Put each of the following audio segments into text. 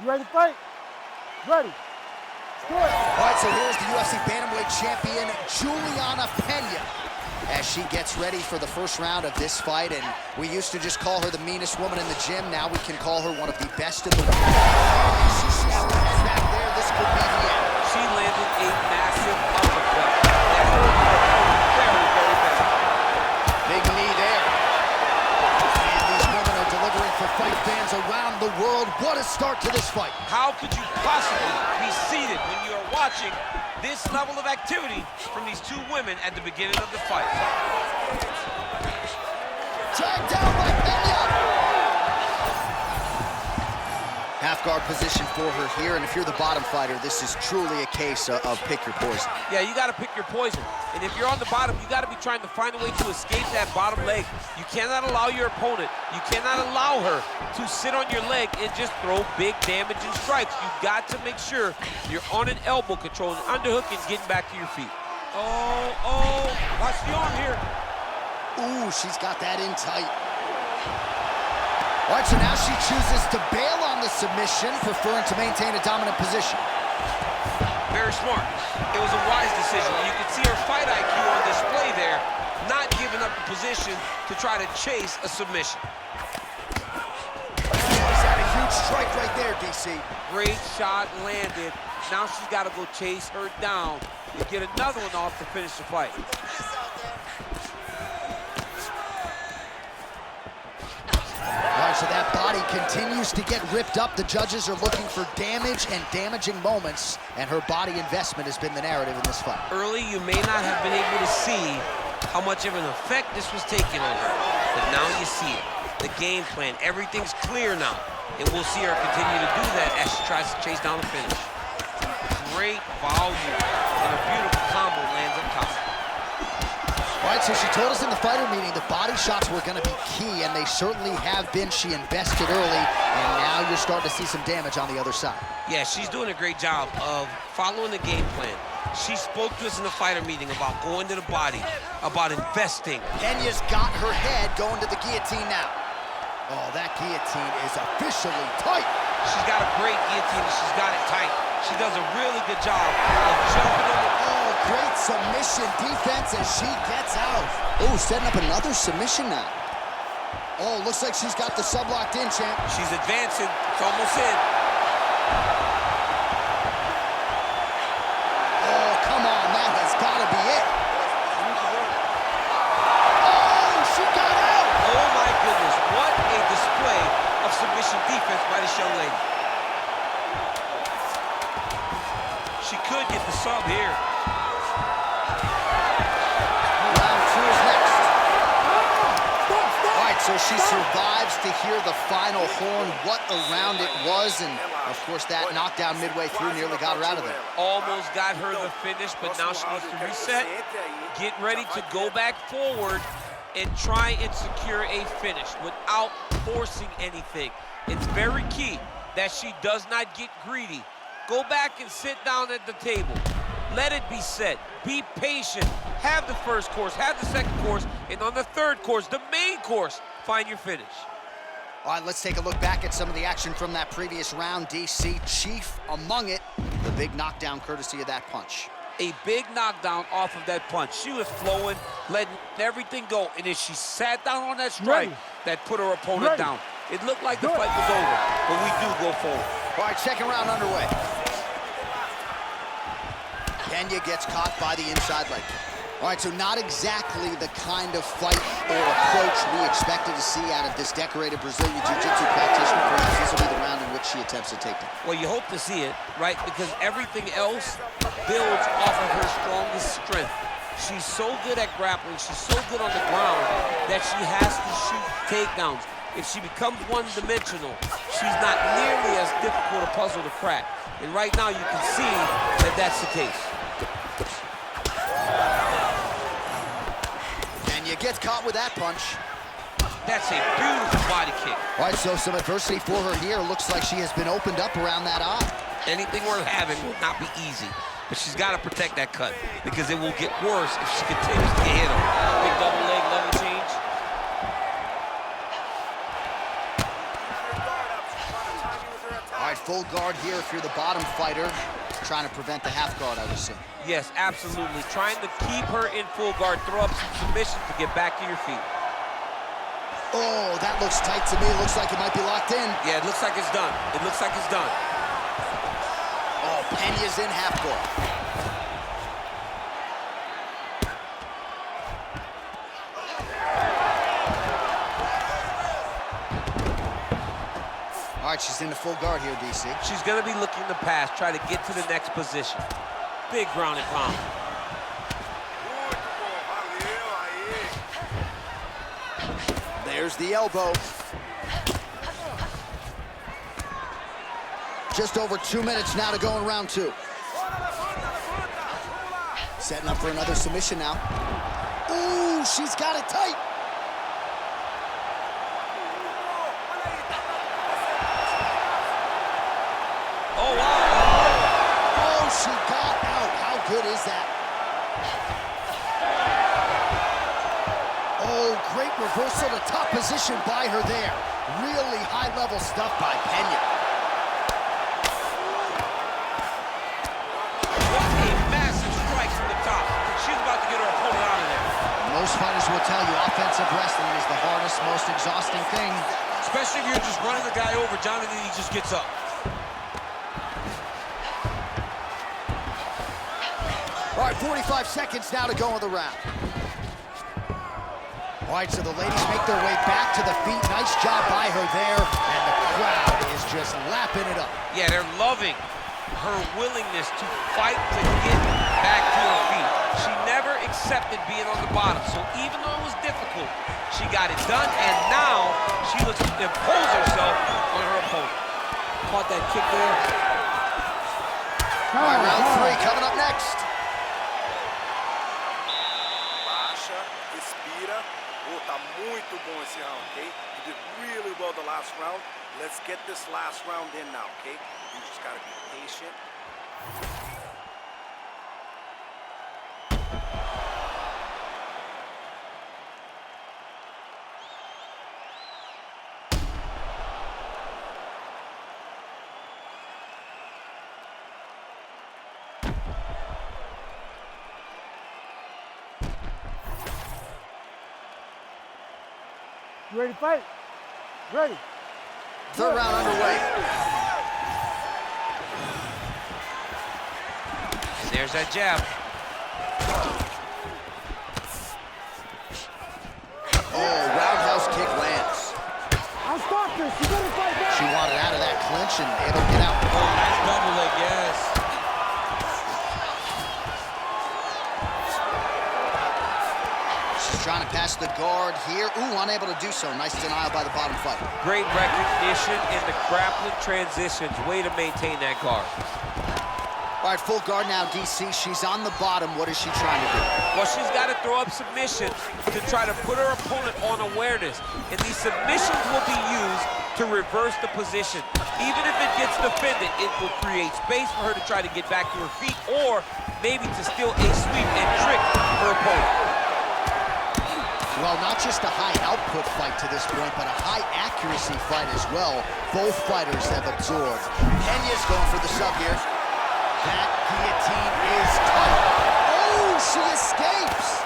You ready to fight? Ready. Let's do it. All right, so here's the UFC Bantamweight champion, Julianna, as she gets ready for the first round of this fight. And we used to just call her the meanest woman in the gym. Now we can call her one of the best in the world. She snaps back there. This could be the end. She landed a massive uppercut. That hurt very, very bad. Big knee there. And these women are delivering for fight fans around the world. What a start to this fight. How could you possibly be seated when you are watching this level of activity from these two women at the beginning of the fight? Dragged down by Pena. Half guard position for her here, and if you're the bottom fighter, this is truly a case of pick your poison. Yeah, you gotta pick your poison. And if you're on the bottom, you gotta be trying to find a way to escape that bottom leg. You cannot allow your opponent, you cannot allow her to sit on your leg and just throw big damaging strikes. You got to make sure you're on an elbow control, an underhook, and getting back to your feet. Oh, watch the arm here. Ooh, she's got that in tight. All right, so now she chooses to bail on the submission, preferring to maintain a dominant position. Very smart. It was a wise decision. You can see her fight IQ on display there, not giving up the position to try to chase a submission. She's had a huge strike right there, DC. Great shot landed. Now she's got to go chase her down and get another one off to finish the fight. So that body continues to get ripped up. The judges are looking for damage and damaging moments, and her body investment has been the narrative in this fight. Early, you may not have been able to see how much of an effect this was taking on her, but now you see it. The game plan, everything's clear now, and we'll see her continue to do that as she tries to chase down the finish. Great volume, and a beautiful combo lands up top. All right, so she told us in the fighter meeting that body shots were going to be key, and they certainly have been. She invested early, and now you're starting to see some damage on the other side. Yeah, she's doing a great job of following the game plan. She spoke to us in the fighter meeting about going to the body, about investing. Pena's got her head going to the guillotine now. Oh, that guillotine is officially tight. She's got a great guillotine, and she's got it tight. She does a really good job of jumping over. Great submission defense as she gets out. Oh, setting up another submission now. Oh, looks like she's got the sub locked in, champ. She's advancing. It's almost in. Oh, come on. That has got to be it. Oh, she got out. Oh, my goodness. What a display of submission defense by this young lady. She could get the sub here. So she survives to hear the final horn. What a round it was, and of course that knockdown midway through nearly got her out of there. Almost got her the finish, but now she needs to reset, get ready to go back forward and try and secure a finish without forcing anything. It's very key that she does not get greedy. Go back and sit down at the table. Let it be said. Be patient. Have the first course, have the second course, and on the third course, the main course, find your finish. All right, let's take a look back at some of the action from that previous round, DC. Chief among it, the big knockdown courtesy of that punch. A big knockdown off of that punch. She was flowing, letting everything go, and as she sat down on that strike, that put her opponent down. It looked like the fight was over, but we do go forward. All right, second round underway. Pena gets caught by the inside leg. All right, so not exactly the kind of fight or approach we expected to see out of this decorated Brazilian Jiu-Jitsu practitioner. Perhaps this will be the round in which she attempts to take down. Well, you hope to see it, right? Because everything else builds off of her strongest strength. She's so good at grappling, she's so good on the ground that she has to shoot takedowns. If she becomes one-dimensional, she's not nearly as difficult a puzzle to crack. And right now you can see that that's the case. Gets caught with that punch. That's a beautiful body kick. All right, so some adversity for her here. Looks like she has been opened up around that eye. Anything worth having will not be easy, but she's got to protect that cut because it will get worse if she continues to get hit on. Big double leg level change. full guard here if you're the bottom fighter. Trying to prevent the half guard, I would assume. Yes, absolutely. Trying to keep her in full guard, throw up some submissions to get back to your feet. Oh, that looks tight to me. It looks like it might be locked in. Yeah, it looks like it's done. It looks like it's done. Oh, Pena's in half guard. All right, she's in the full guard here, DC. She's gonna be looking to pass, try to get to the next position. Big ground and pound. There's the elbow. Just over 2 minutes now to go in round 2. Setting up for another submission now. Ooh, she's got it tight. Oh, wow. Oh, she got out. How good is that? Oh, great reversal to top position by her there. Really high-level stuff by Pena. What a massive strike from the top. She's about to get her opponent out of there. Most fighters will tell you offensive wrestling is the hardest, most exhausting thing. Especially if you're just running the guy over, John, and then he just gets up. All right, 45 seconds now to go in the round. All right, so the ladies make their way back to the feet. Nice job by her there, and the crowd is just lapping it up. Yeah, they're loving her willingness to fight to get back to her feet. She never accepted being on the bottom, so even though it was difficult, she got it done, and now she looks to impose herself on her opponent. Caught that kick there. All right, round 3 coming up next. Baixa, respira. Oh, tá muito bom esse round, okay? You did really well the last round. Let's get this last round in now, okay? You just gotta be patient. You ready to fight? Ready. Third round underway. There's that jab. Oh, roundhouse kick lands. I'll stop this. You better fight back. She wanted out of that clinch and able to get out. Oh, nice double leg, yes. She's trying to pass the guard here. Ooh, unable to do so. Nice denial by the bottom fighter. Great recognition in the grappling transitions. Way to maintain that guard. All right, full guard now, DC. She's on the bottom. What is she trying to do? Well, she's got to throw up submissions to try to put her opponent on awareness. And these submissions will be used to reverse the position. Even if it gets defended, it will create space for her to try to get back to her feet or maybe to steal a sweep and trick her opponent. Well, not just a high-output fight to this point, but a high-accuracy fight as well. Both fighters have absorbed. Pena's going for the sub here. That guillotine is tight. Oh, she escapes!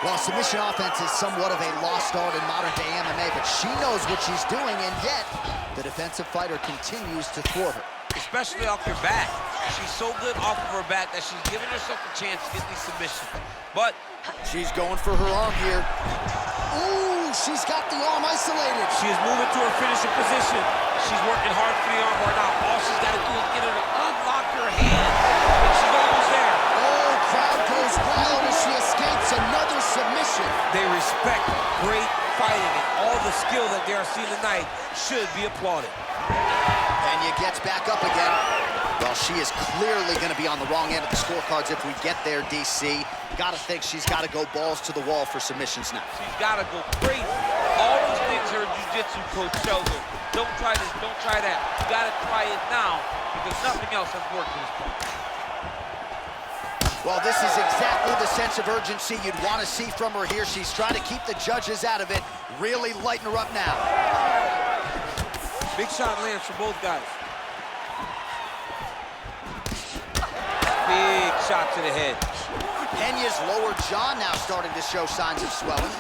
Well, submission offense is somewhat of a lost art in modern-day MMA, but she knows what she's doing, and yet the defensive fighter continues to thwart her. Especially off your back. She's so good off of her back that she's giving herself a chance to get these submissions. But she's going for her arm here. Ooh, she's got the arm isolated. she is moving to her finishing position. She's working hard for the arm bar now. All she's got to do is get her to unlock her hand. And she's almost there. Oh, crowd goes wild as she escapes another submission. They respect great fighting, and all the skill that they are seeing tonight should be applauded. Pena gets back up again. Well, she is clearly going to be on the wrong end of the scorecards if we get there, DC. Got to think she's got to go balls to the wall for submissions now. She's got to go crazy. All those things her jiu-jitsu coach tells her. Don't try this, don't try that. You got to try it now because nothing else has worked in this point. Well, this is exactly the sense of urgency you'd want to see from her here. She's trying to keep the judges out of it, really lighten her up now. Big shot lands for both guys. Big shot to the head. Pena's lower jaw now starting to show signs of swelling.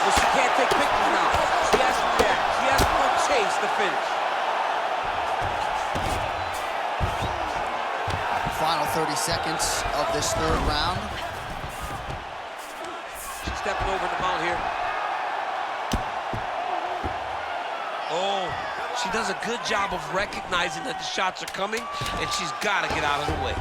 But she can't take pictures now. She has to react. She has to go chase the finish. Final 30 seconds of this third round. She's stepping over the mount here. Oh, she does a good job of recognizing that the shots are coming, and she's got to get out of the way.